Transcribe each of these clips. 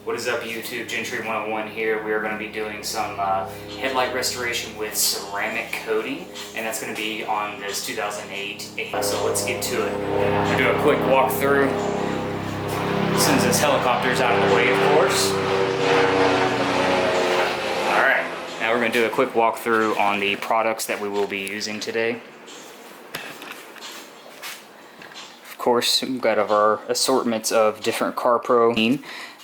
What is up, YouTube? Gentry 101 here. We are going to be doing some headlight restoration with ceramic coating, and that's going to be on this 2008. So let's get to it. I'll do a quick walkthrough as soon as this helicopter's out of the way, of course. Alright, now we're going to do a quick walkthrough on the products that we will be using today. Of course, we've got our assortments of different CarPro,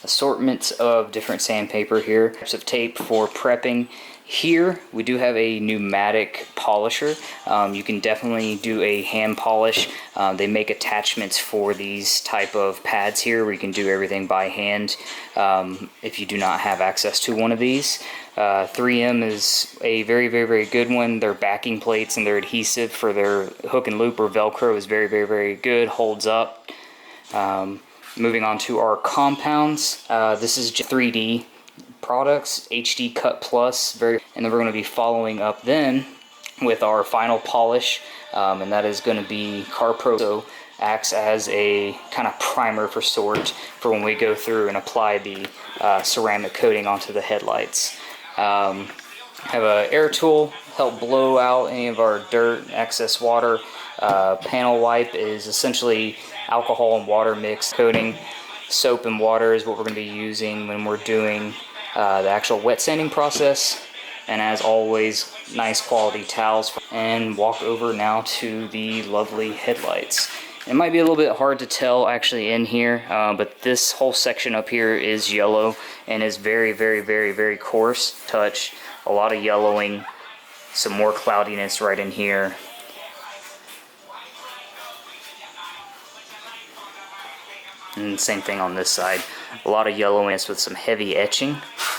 assortments of different sandpaper here, types of tape for prepping. Here we do have a pneumatic polisher. You can definitely do a hand polish. They make attachments for these type of pads here where you can do everything by hand if you do not have access to one of these. 3M is a very good one. Their backing plates and their adhesive for their hook and loop or Velcro is very good, holds up. Moving on to our compounds, this is just 3D products, HDCut Plus, and then we're going to be following up then with our final polish, and that is going to be CarPro. So acts as a kind of primer for when we go through and apply the ceramic coating onto the headlights. Have an air tool, help blow out any of our dirt, excess water. Panel wipe is essentially alcohol and water mix coating. Soap and water is what we're going to be using when we're doing the actual wet sanding process. And as always, nice quality towels. And walk over now to the lovely headlights. It might be a little bit hard to tell actually in here, but this whole section up here is yellow and is very coarse touch. A lot of yellowing, some more cloudiness right in here. And same thing on this side. A lot of yellowiness with some heavy etching.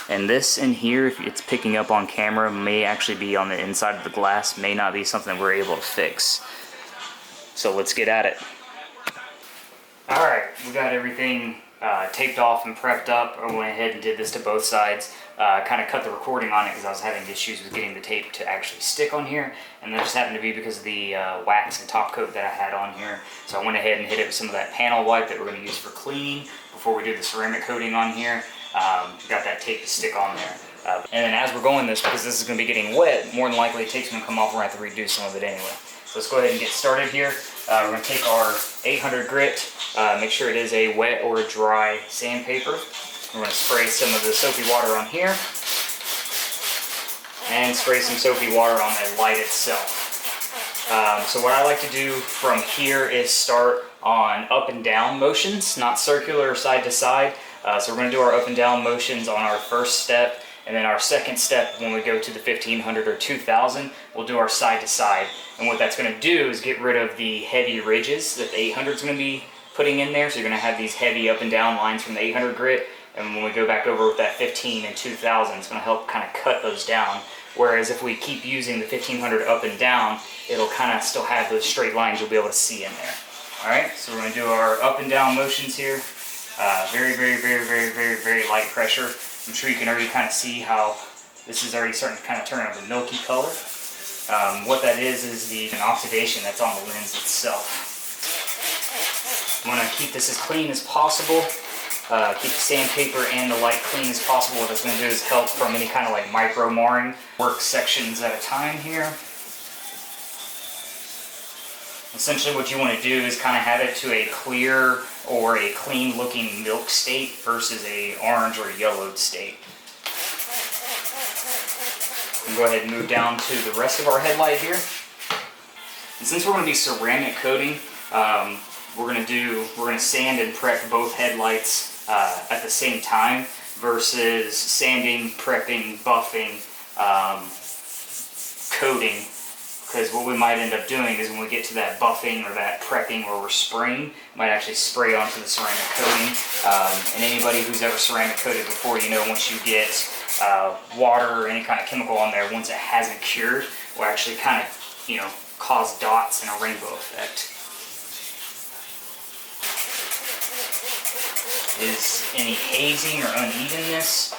And this in here, if it's picking up on camera, may actually be on the inside of the glass, may not be something we're able to fix. So let's get at it. Alright, we got everything taped off and prepped up. I went ahead and did this to both sides. Kind of cut the recording on it because I was having issues with getting the tape to actually stick on here, and that just happened to be because of the wax and top coat that I had on here. So I went ahead and hit it with some of that panel wipe that we're going to use for cleaning before we do the ceramic coating on here. Got that tape to stick on there. And then as we're going this, because this is going to be getting wet, more than likely tape's going to come off and we're going to have to redo some of it anyway. So let's go ahead and get started here. We're going to take our 800 grit, make sure it is a wet or a dry sandpaper. We're going to spray some of the soapy water on here and spray some soapy water on the light itself. So what I like to do from here is start on up and down motions, not circular or side to side. So we're going to do our up and down motions on our first step, and then our second step when we go to the 1500 or 2000, we'll do our side to side. And what that's going to do is get rid of the heavy ridges that the 800 is going to be putting in there. So you're going to have these heavy up and down lines from the 800 grit. And when we go back over with that 15 and 2000, it's going to help kind of cut those down. Whereas if we keep using the 1500 up and down, it'll kind of still have those straight lines you'll be able to see in there. Alright, so we're going to do our up and down motions here. Very light pressure. I'm sure you can already kind of see how this is already starting to kind of turn up a milky color. What that is the oxidation that's on the lens itself. I'm going to keep this as clean as possible. Keep the sandpaper and the light clean as possible. What it's going to do is help from any kind of like micro marring. Work sections at a time here. Essentially what you want to do is kind of have it to a clear or a clean looking milk state versus a orange or yellowed state. And go ahead and move down to the rest of our headlight here. And since we're going to be ceramic coating, we're going to sand and prep both headlights at the same time versus sanding, prepping, buffing, coating. Because what we might end up doing is when we get to that buffing or that prepping where we're spraying, we might actually spray onto the ceramic coating. And anybody who's ever ceramic coated before, you know once you get water or any kind of chemical on there, once it hasn't cured, will actually kind of, cause dots and a rainbow effect. Is any hazing or unevenness.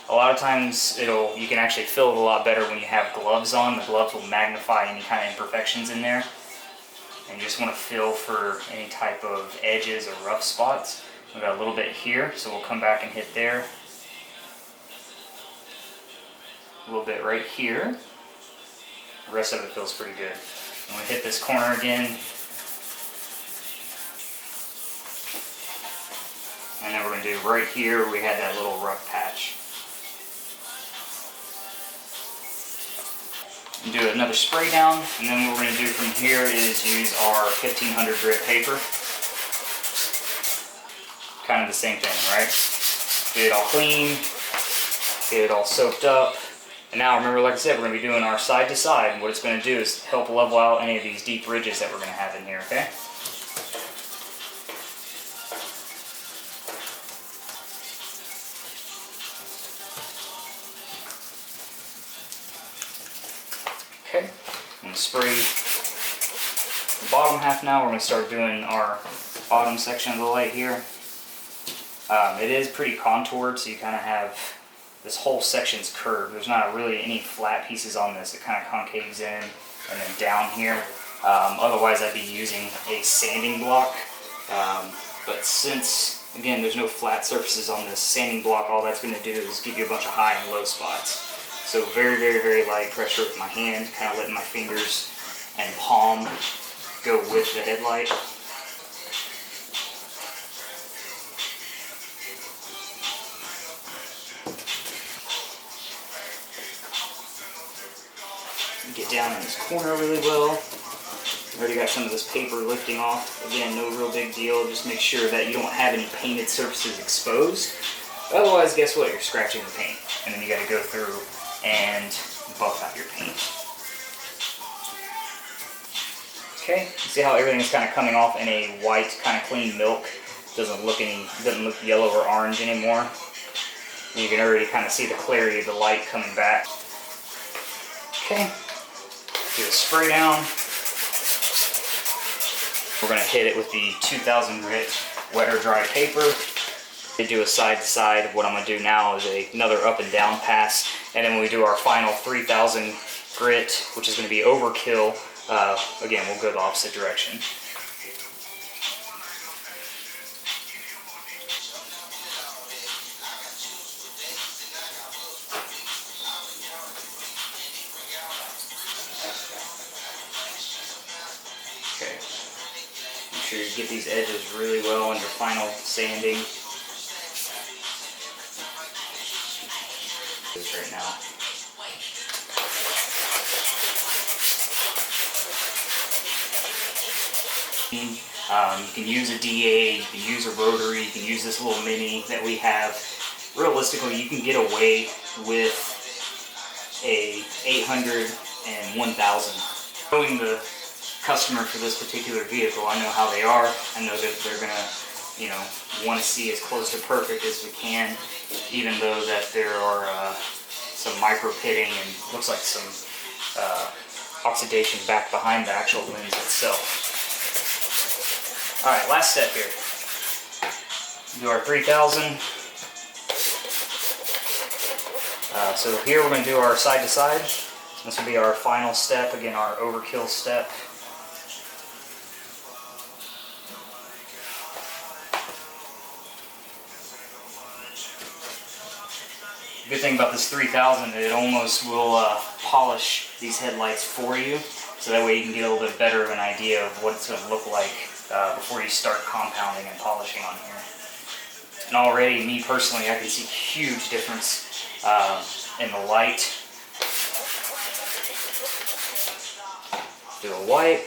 A lot of times you can actually feel it a lot better when you have gloves on. The gloves will magnify any kind of imperfections in there. And you just want to feel for any type of edges or rough spots. We got a little bit here, so we'll come back and hit there. A little bit right here. The rest of it feels pretty good. And we hit this corner again. And then we're going to do right here where we had that little rough patch. And do another spray down, and then what we're going to do from here is use our 1500 grit paper. Kind of the same thing, right? Get it all clean, get it all soaked up. And now remember, like I said, we're going to be doing our side to side, and what it's going to do is help level out any of these deep ridges that we're going to have in here, okay? Okay, I'm going to spray the bottom half now. We're going to start doing our bottom section of the light here. It is pretty contoured, so you kind of have this whole section's curved. There's not really any flat pieces on this. It kind of concaves in and then down here. Otherwise, I'd be using a sanding block. But since, again, there's no flat surfaces on this sanding block, all that's going to do is give you a bunch of high and low spots. So very, very, very light pressure with my hand, kind of letting my fingers and palm go with the headlight. Get down in this corner really well. Already got some of this paper lifting off. Again, no real big deal. Just make sure that you don't have any painted surfaces exposed. Otherwise, guess what? You're scratching the paint. And then you got to go through and buff out your paint. Okay, see how everything is kind of coming off in a white, kind of clean milk. Doesn't look yellow or orange anymore. And you can already kind of see the clarity of the light coming back. Okay, do a spray down. We're going to hit it with the 2000 grit wet or dry paper. To do a side to side, what I'm going to do now is another up and down pass, and then when we do our final 3000 grit, which is going to be overkill, again we'll go the opposite direction. Okay, make sure you get these edges really well in your final sanding. Right now. You can use a DA, you can use a rotary, you can use this little mini that we have. Realistically, you can get away with a 800 and 1000. Knowing the customer for this particular vehicle, I know how they are. I know that they're gonna, want to see as close to perfect as we can, even though that there are some micro pitting and looks like some oxidation back behind the actual lens itself. Alright, last step here. Do our 3000. So here we're going to do our side to side. This will be our final step, again our overkill step. The good thing about this 3000 is it almost will polish these headlights for you, so that way you can get a little bit better of an idea of what it's going to look like before you start compounding and polishing on here. And already, me personally, I can see a huge difference in the light. Do a wipe.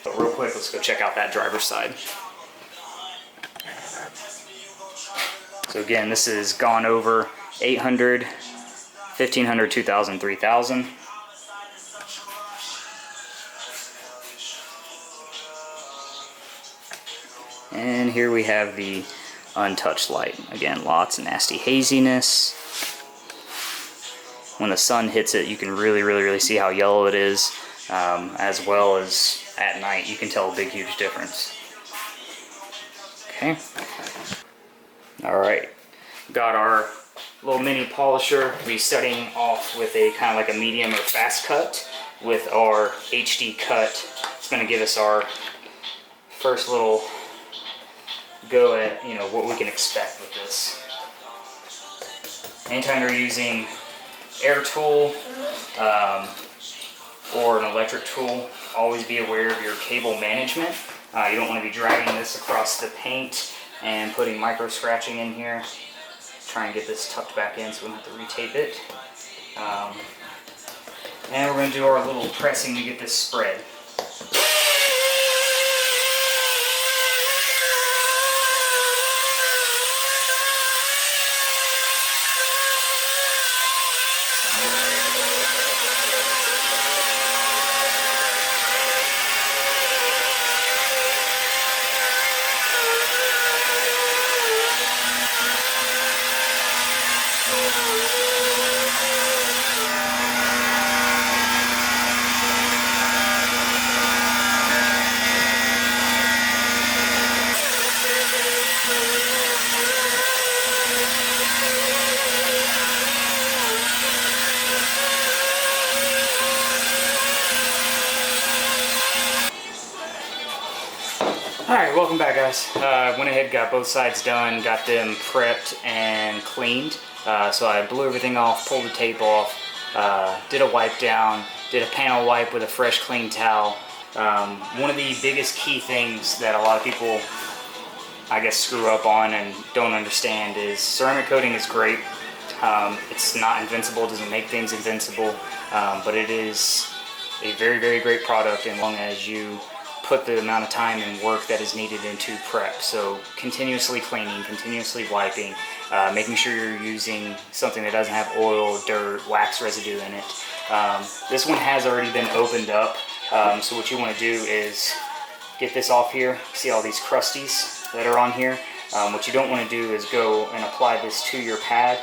But real quick, let's go check out that driver's side. So again, this is gone over 800, 1500, 2000, 3000. And here we have the untouched light. Again, lots of nasty haziness. When the sun hits it, you can really see how yellow it is, as well as at night. You can tell a big, huge difference. Okay. Alright, got our little mini polisher. We'll be setting off with a kind of like a medium or fast cut with our HDCut. It's going to give us our first little go at, you know, what we can expect with this. Anytime you're using air tool or an electric tool, always be aware of your cable management. You don't want to be dragging this across the paint and putting micro scratching in here. Try and get this tucked back in so we don't have to retape it. And we're going to do our little pressing to get this spread. Alright, welcome back guys. Went ahead, got both sides done, got them prepped and cleaned. So I blew everything off, pulled the tape off, did a wipe down, did a panel wipe with a fresh clean towel. One of the biggest key things that a lot of people, I guess, screw up on and don't understand is ceramic coating is great. It's not invincible, it doesn't make things invincible, but it is a very, very great product as long as you put the amount of time and work that is needed into prep. So continuously cleaning, continuously wiping, making sure you're using something that doesn't have oil, dirt, wax residue in it. This one has already been opened up, so what you want to do is get this off here. See all these crusties that are on here? What you don't want to do is go and apply this to your pad,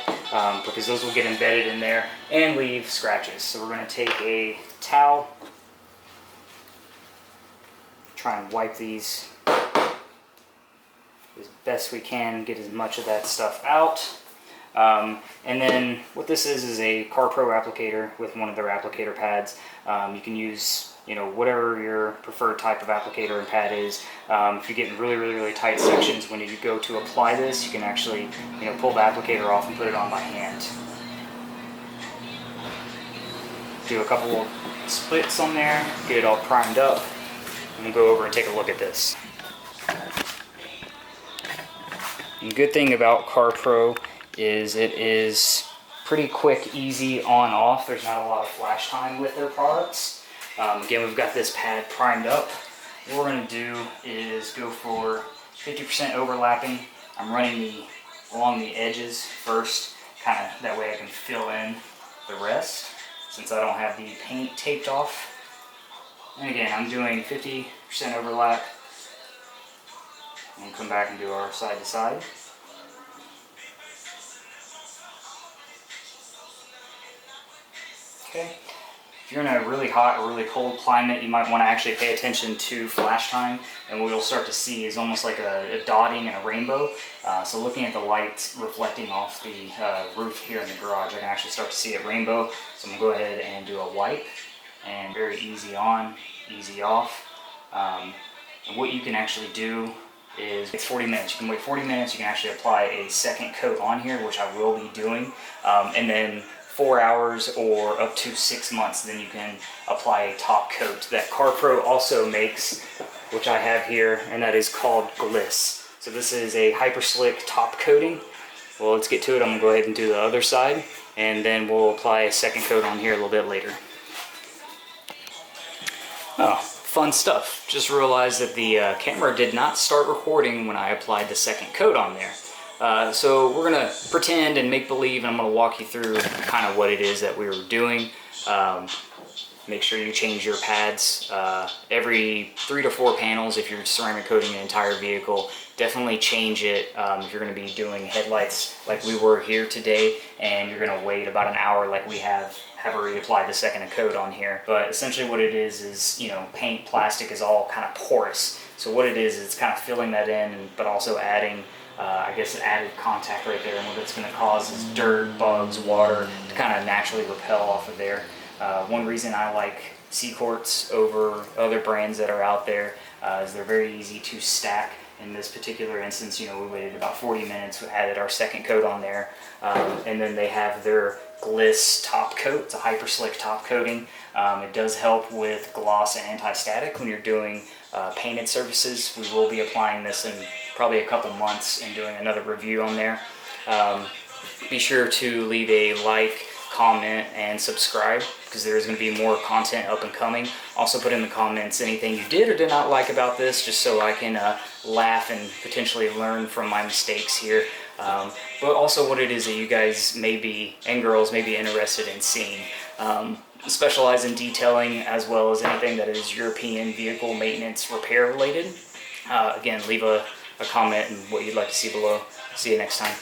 because those will get embedded in there and leave scratches. So we're going to take a towel, try and wipe these as best we can, get as much of that stuff out. And then what this is a CarPro applicator with one of their applicator pads. You can use, you know, whatever your preferred type of applicator and pad is. If you're getting really tight sections, when you go to apply this, you can actually, you know, pull the applicator off and put it on by hand. Do a couple splits on there, get it all primed up. And we'll go over and take a look at this. And the good thing about CarPro is it is pretty quick, easy on off. There's not a lot of flash time with their products. Again, we've got this pad primed up. What we're going to do is go for 50% overlapping. I'm running along the edges first, kind of that way I can fill in the rest since I don't have the paint taped off. And again, I'm doing 50% overlap. And come back and do our side to side. Okay. If you're in a really hot or really cold climate, you might want to actually pay attention to flash time. And what you'll start to see is almost like a dotting and a rainbow. So looking at the lights reflecting off the roof here in the garage, I can actually start to see a rainbow. So I'm going to go ahead and do a wipe. And very easy on, easy off. And what you can actually do is it's 40 minutes. You can wait 40 minutes. You can actually apply a second coat on here, which I will be doing. And then 4 hours or up to 6 months, then you can apply a top coat that CarPro also makes, which I have here, and that is called Gliss. So this is a hyper slick top coating. Well, let's get to it. I'm going to go ahead and do the other side, and then we'll apply a second coat on here a little bit later. Oh, fun stuff. Just realized that the camera did not start recording when I applied the second coat on there. So we're going to pretend and make believe, and I'm going to walk you through kind of what it is that we were doing. Make sure you change your pads every 3 to 4 panels if you're ceramic coating an entire vehicle. Definitely change it if you're going to be doing headlights like we were here today, and you're going to wait about an hour like we have already applied the second coat on here. But essentially what it is, you know, paint, plastic is all kind of porous. So what it is, it's kind of filling that in, but also adding, I guess, an added contact right there. And what it's going to cause is dirt, bugs, water to kind of naturally repel off of there. One reason I like C-Quartz over other brands that are out there is they're very easy to stack In this particular instance, we waited about 40 minutes, we added our second coat on there, and then they have their Gliss top coat. It's a hyper slick top coating. It does help with gloss and anti-static when you're doing painted surfaces. We will be applying this in probably a couple months and doing another review on there. Be sure to leave a like, comment, and subscribe, because there is going to be more content up and coming. Also put in the comments anything you did or did not like about this, just so I can laugh and potentially learn from my mistakes here. But also what it is that you guys and girls may be interested in seeing. Specialize in detailing as well as anything that is European vehicle maintenance repair related. Again, leave a comment and what you'd like to see below. See you next time.